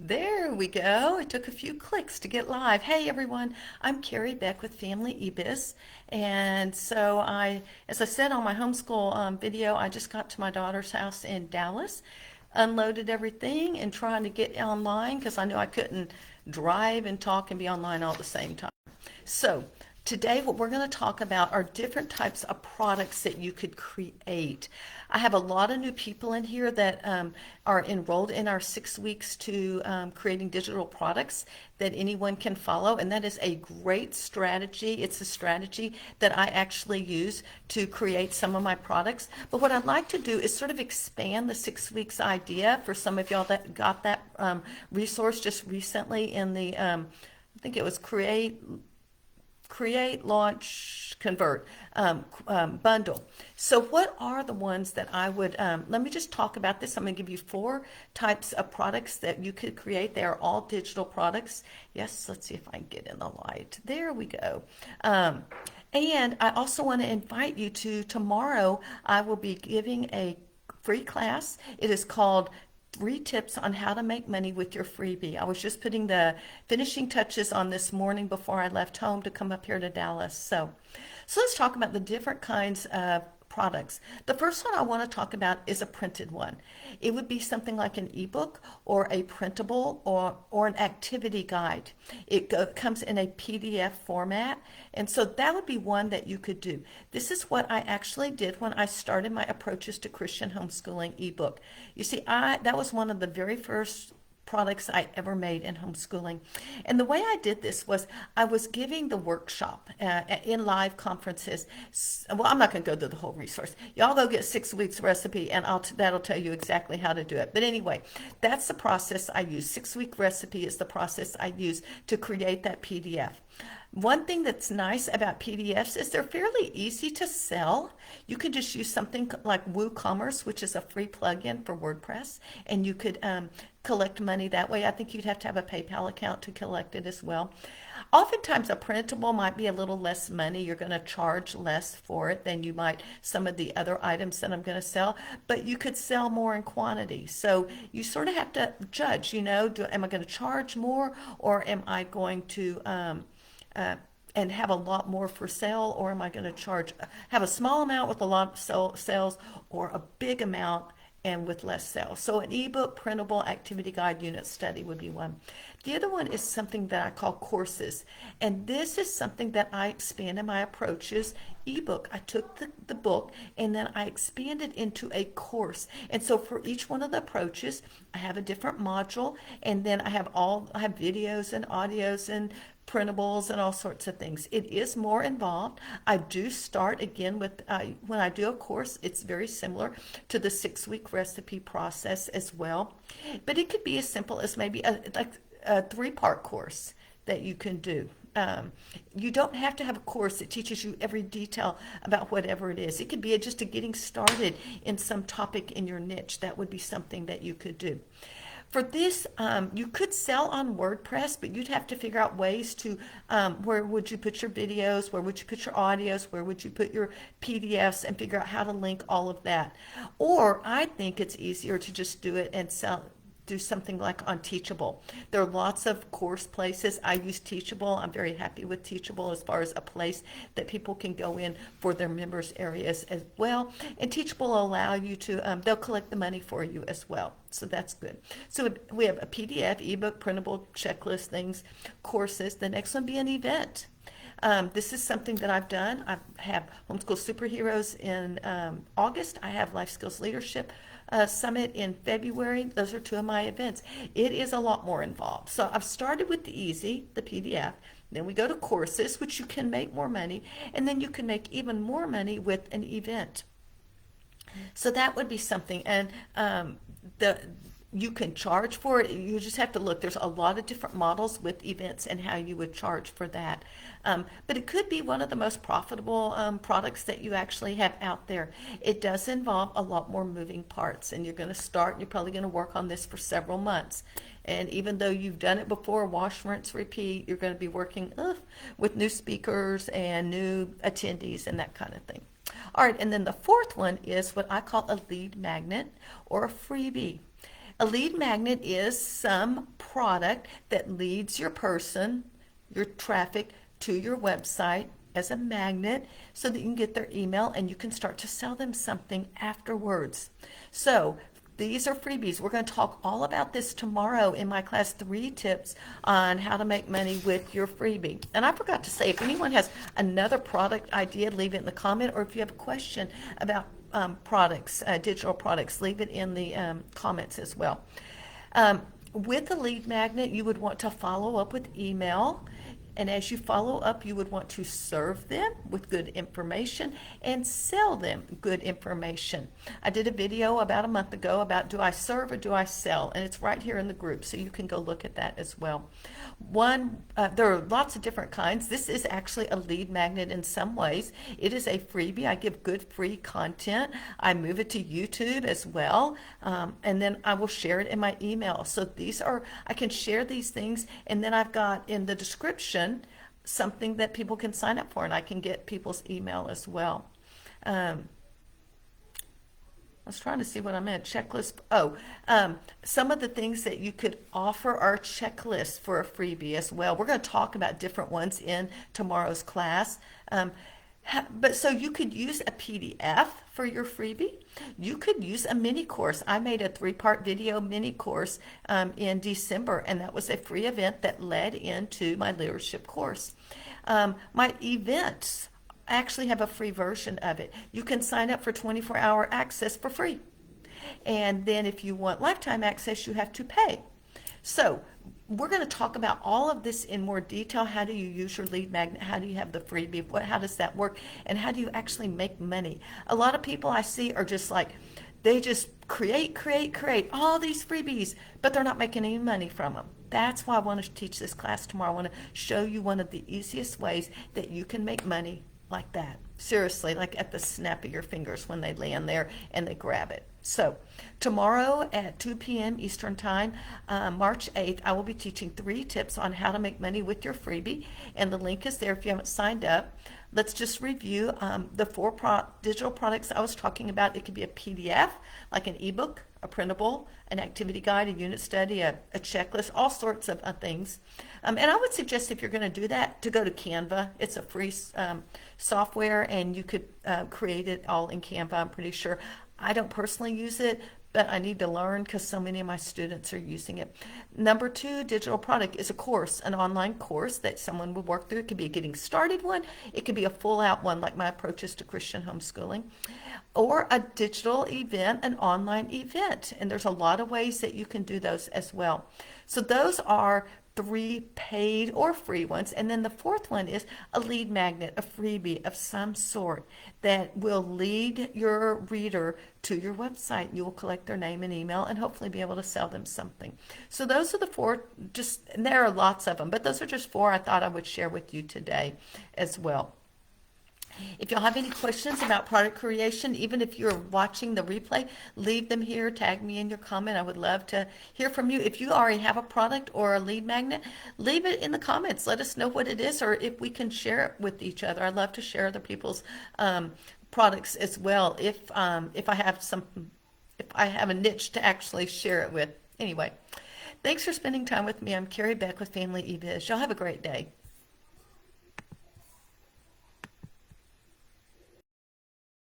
There we go. It took a few clicks to get live. Hey everyone, I'm Carrie Beck with Family eBiz. And so as I said on my homeschool video, I just got to my daughter's house in Dallas, unloaded everything and trying to get online because I knew I couldn't drive and talk and be online all at the same time. So today what we're going to talk about are different types of products that you could create. I have a lot of new people in here that are enrolled in our 6 weeks to creating digital products that anyone can follow, and that is a great strategy. It's a strategy that I actually use to create some of my products. But what I'd like to do is sort of expand the 6 weeks idea for some of y'all that got that resource just recently in the I think it was create, launch, convert bundle. So what are the ones that I would, let me just talk about this. I'm going to give you 4 types of products that you could create. They are all digital products. Yes, let's see if I can get in the light. There we go. And I also want to invite you to tomorrow, I will be giving a free class. It is called 3 tips on how to make money with your freebie. I was just putting the finishing touches on this morning before I left home to come up here to Dallas. So let's talk about the different kinds of products. The first one I want to talk about is a printed one. It would be something like an ebook or a printable or an activity guide. Comes in a PDF format, and so that would be one that you could do. This is what I actually did when I started my Approaches to Christian Homeschooling ebook. You see, that was one of the very first products I ever made in homeschooling. And the way I did this was I was giving the workshop in live conferences. Well, I'm not going to go through the whole resource. Y'all go get 6 weeks recipe and that'll tell you exactly how to do it. But anyway, that's the process I use. 6 week recipe is the process I use to create that PDF. One thing that's nice about PDFs is they're fairly easy to sell. You could just use something like WooCommerce, which is a free plugin for WordPress, and you could collect money that way. I think you'd have to have a PayPal account to collect it as well. Oftentimes, a printable might be a little less money. You're going to charge less for it than you might some of the other items that I'm going to sell, but you could sell more in quantity. So you sort of have to judge, am I going to charge more or am I going to uh, and have a lot more for sale, or am I going to have a small amount with a lot of sales, or a big amount and with less sales? So an ebook, printable, activity guide, unit study would be one. The other one is something that I call courses, and this is something that I expand in my Approaches ebook. I took the book and then I expanded into a course. And so for each one of the approaches, I have a different module, and then I have videos and audios and printables and all sorts of things. It is more involved. I do start again with, when I do a course, it's very similar to the 6 week recipe process as well. But it could be as simple as maybe a 3 part course that you can do. You don't have to have a course that teaches you every detail about whatever it is. It could be just a getting started in some topic in your niche. That would be something that you could do. For this, you could sell on WordPress, but you'd have to figure out ways to, where would you put your videos, where would you put your audios, where would you put your PDFs, and figure out how to link all of that. Or I think it's easier to just do it and do something like on Teachable. There are lots of course places. I use Teachable. I'm very happy with Teachable as far as a place that people can go in for their members areas as well. And Teachable will allow you to, they'll collect the money for you as well. So that's good. So we have a PDF, ebook, printable, checklist things, courses. The next one be an event. This is something that I've done. I have Homeschool Superheroes in August. I have Life Skills Leadership Summit in February. Those are 2 of my events. It is a lot more involved. So I've started with the easy, the PDF. Then we go to courses, which you can make more money. And then you can make even more money with an event. So that would be something. And the you can charge for it. You just have to look. There's a lot of different models with events and how you would charge for that. But it could be one of the most profitable products that you actually have out there. It does involve a lot more moving parts, and you're going to start, you're probably going to work on this for several months. And even though you've done it before, wash, rinse, repeat, you're going to be working with new speakers and new attendees and that kind of thing. All right, and then the 4th one is what I call a lead magnet or a freebie. A lead magnet is some product that leads your person, your traffic to your website as a magnet so that you can get their email and you can start to sell them something afterwards. So these are freebies. We're going to talk all about this tomorrow in my class, 3 tips on how to make money with your freebie. And I forgot to say, if anyone has another product idea, leave it in the comment, or if you have a question about products, digital products, leave it in the comments as well. With the lead magnet, you would want to follow up with email. And as you follow up, you would want to serve them with good information and sell them good information. I did a video about a month ago about do I serve or do I sell? And it's right here in the group, so you can go look at that as well. There are lots of different kinds. This is actually a lead magnet in some ways. It is a freebie. I give good free content. I move it to YouTube as well, and then I will share it in my email. So I can share these things, and then I've got in the description something that people can sign up for, and I can get people's email as well. I was trying to see what I meant. Checklist. Some of the things that you could offer are checklists for a freebie as well. We're going to talk about different ones in tomorrow's class. But so you could use a PDF for your freebie. You could use a mini course. I made a 3-part video mini course in December, and that was a free event that led into my leadership course. My events actually have a free version of it. You can sign up for 24-hour access for free. And then if you want lifetime access, you have to pay. So we're going to talk about all of this in more detail. How do you use your lead magnet? How do you have the freebie? How does that work? And how do you actually make money? A lot of people I see are just like, they just create all these freebies, but they're not making any money from them. That's why I want to teach this class tomorrow. I want to show you one of the easiest ways that you can make money like that. Seriously, like at the snap of your fingers when they land there and they grab it. So tomorrow at 2 p.m. Eastern Time, March 8th, I will be teaching 3 tips on how to make money with your freebie. And the link is there if you haven't signed up. Let's just review the 4 digital products I was talking about. It could be a PDF, like an ebook, a printable, an activity guide, a unit study, a checklist, all sorts of things. And I would suggest if you're going to do that, to go to Canva. It's a free software, and you could create it all in Canva, I'm pretty sure. I don't personally use it, but I need to learn because so many of my students are using it. Number 2 digital product is a course, an online course that someone will work through. It could be a getting started one. It could be a full out one like my approaches to Christian homeschooling, or a digital event, an online event. And there's a lot of ways that you can do those as well. So those are 3 paid or free ones. And then the 4th one is a lead magnet, a freebie of some sort that will lead your reader to your website. You will collect their name and email and hopefully be able to sell them something. So those are the 4, and there are lots of them, but those are just 4 I thought I would share with you today as well. If y'all have any questions about product creation, even if you're watching the replay, leave them here. Tag me in your comment. I would love to hear from you. If you already have a product or a lead magnet, leave it in the comments. Let us know what it is, or if we can share it with each other. I love to share other people's products as well. If I have a niche to actually share it with. Anyway, thanks for spending time with me. I'm Carrie Beck with Family eBiz. Y'all have a great day.